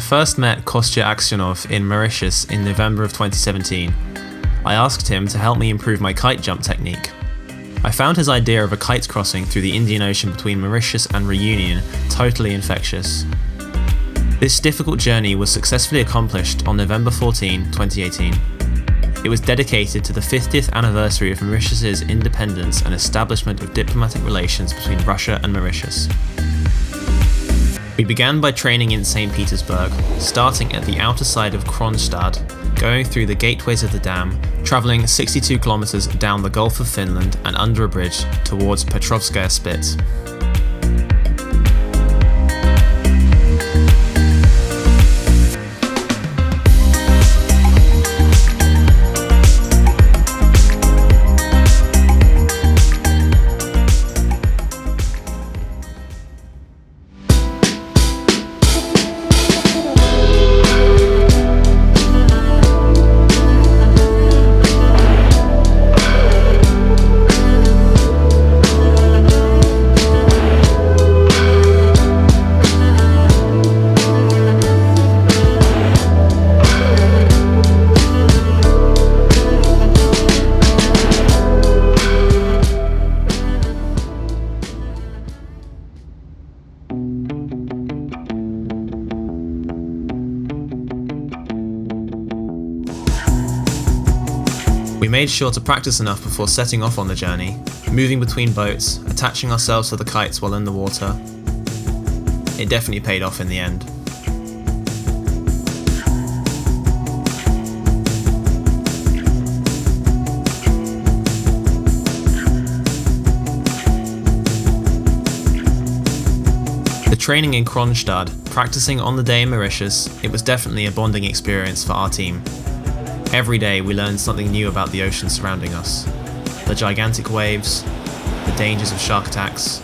first met Kostya Aksionov in Mauritius in November of 2017. I asked him to help me improve my kite jump technique. I found his idea of a kite crossing through the Indian Ocean between Mauritius and Reunion totally infectious. This difficult journey was successfully accomplished on November 14, 2018. It was dedicated to the 50th anniversary of Mauritius's independence and establishment of diplomatic relations between Russia and Mauritius. We began by training in St. Petersburg, starting at the outer side of Kronstad, going through the gateways of the dam, travelling 62 kilometers down the Gulf of Finland and under a bridge towards Petrovskaya Spit. We made sure to practice enough before setting off on the journey, moving between boats, attaching ourselves to the kites while in the water. It definitely paid off in the end. The training in Kronstad, practicing on the day in Mauritius, it was definitely a bonding experience for our team. Every day we learned something new about the ocean surrounding us. The gigantic waves, the dangers of shark attacks.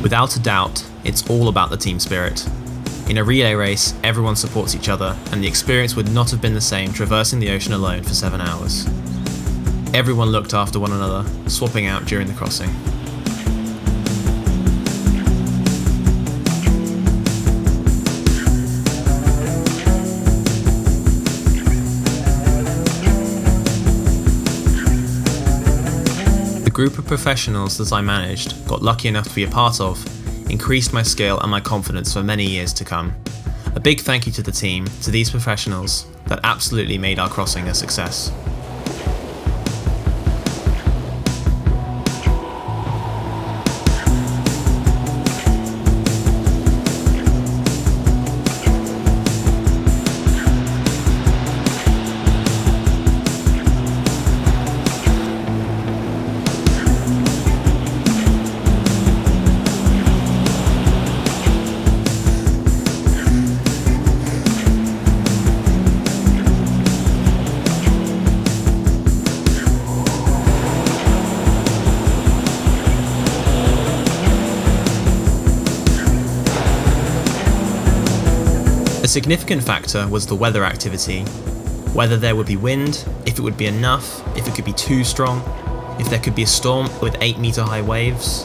Without a doubt, it's all about the team spirit. In a relay race, everyone supports each other, and the experience would not have been the same traversing the ocean alone for 7 hours. Everyone looked after one another, swapping out during the crossing. The group of professionals that I managed, got lucky enough to be a part of, increased my skill and my confidence for many years to come. A big thank you to the team, to these professionals, that absolutely made our crossing a success. A significant factor was the weather activity. Whether there would be wind, if it would be enough, if it could be too strong, if there could be a storm with 8-meter high waves.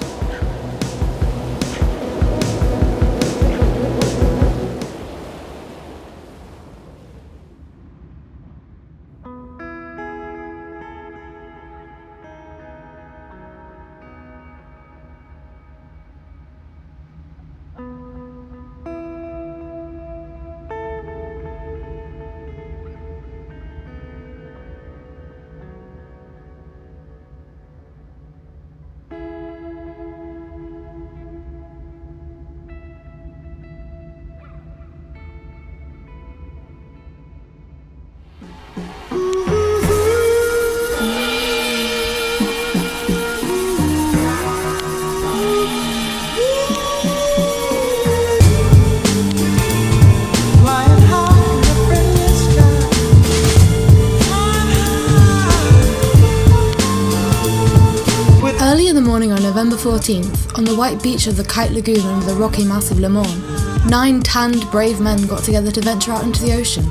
Early in the morning on November 14th, on the white beach of the Kite Lagoon under the rocky mass of Le Morne, 9 tanned, brave men got together to venture out into the ocean.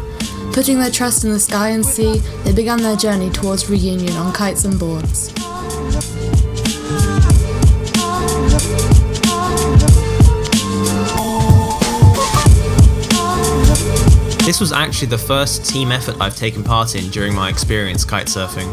Putting their trust in the sky and sea, they began their journey towards reunion on kites and boards. This was actually the first team effort I've taken part in during my experience kitesurfing.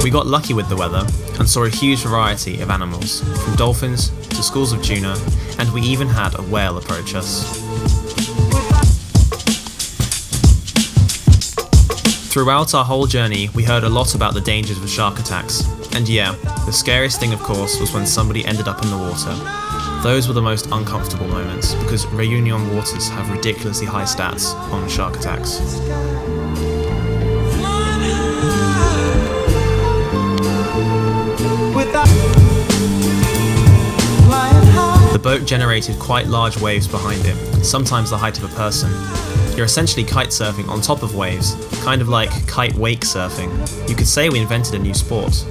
We got lucky with the weather and saw a huge variety of animals, from dolphins to schools of tuna, and we even had a whale approach us. Throughout our whole journey, we heard a lot about the dangers of shark attacks, and yeah, the scariest thing of course was when somebody ended up in the water. Those were the most uncomfortable moments, because Réunion waters have ridiculously high stats on shark attacks. The boat generated quite large waves behind it, sometimes the height of a person. You're essentially kite surfing on top of waves, kind of like kite wake surfing. You could say we invented a new sport.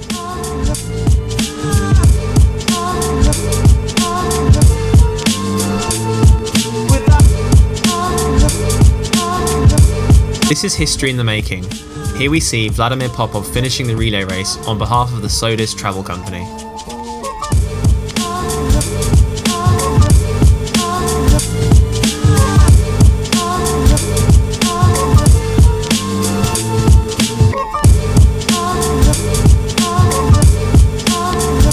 This is history in the making. Here we see Vladimir Popov finishing the relay race on behalf of the Sodis Travel Company.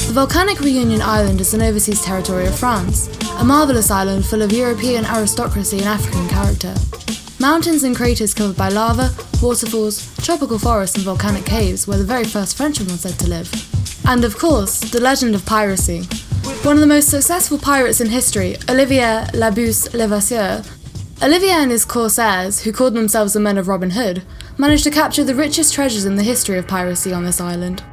The volcanic Réunion Island is an overseas territory of France, a marvellous island full of European aristocracy and African character. Mountains and craters covered by lava, waterfalls, tropical forests and volcanic caves where the very first Frenchman was said to live. And of course, the legend of piracy. One of the most successful pirates in history, Olivier Labus Levasseur, Olivier and his corsairs, who called themselves the Men of Robin Hood, managed to capture the richest treasures in the history of piracy on this island.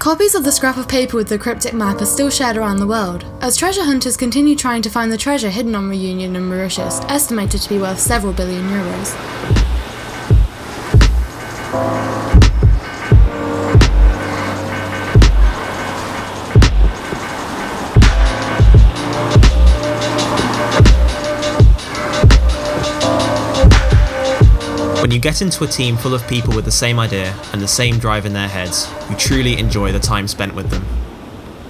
Copies of the scrap of paper with the cryptic map are still shared around the world, as treasure hunters continue trying to find the treasure hidden on Réunion and Mauritius, estimated to be worth several billion euros. When you get into a team full of people with the same idea and the same drive in their heads, you truly enjoy the time spent with them.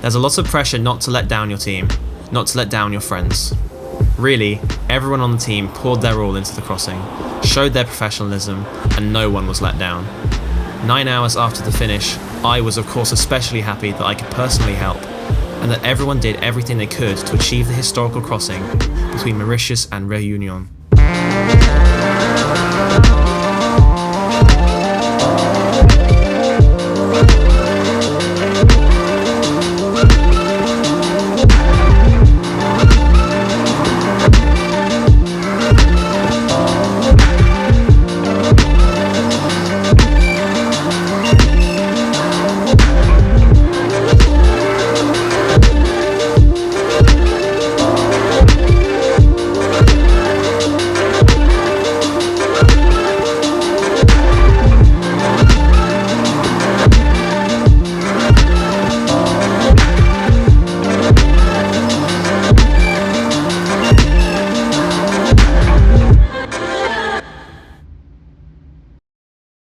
There's a lot of pressure not to let down your team, not to let down your friends. Really, everyone on the team poured their all into the crossing, showed their professionalism, and no one was let down. 9 hours after the finish, I was of course especially happy that I could personally help, and that everyone did everything they could to achieve the historical crossing between Mauritius and Réunion.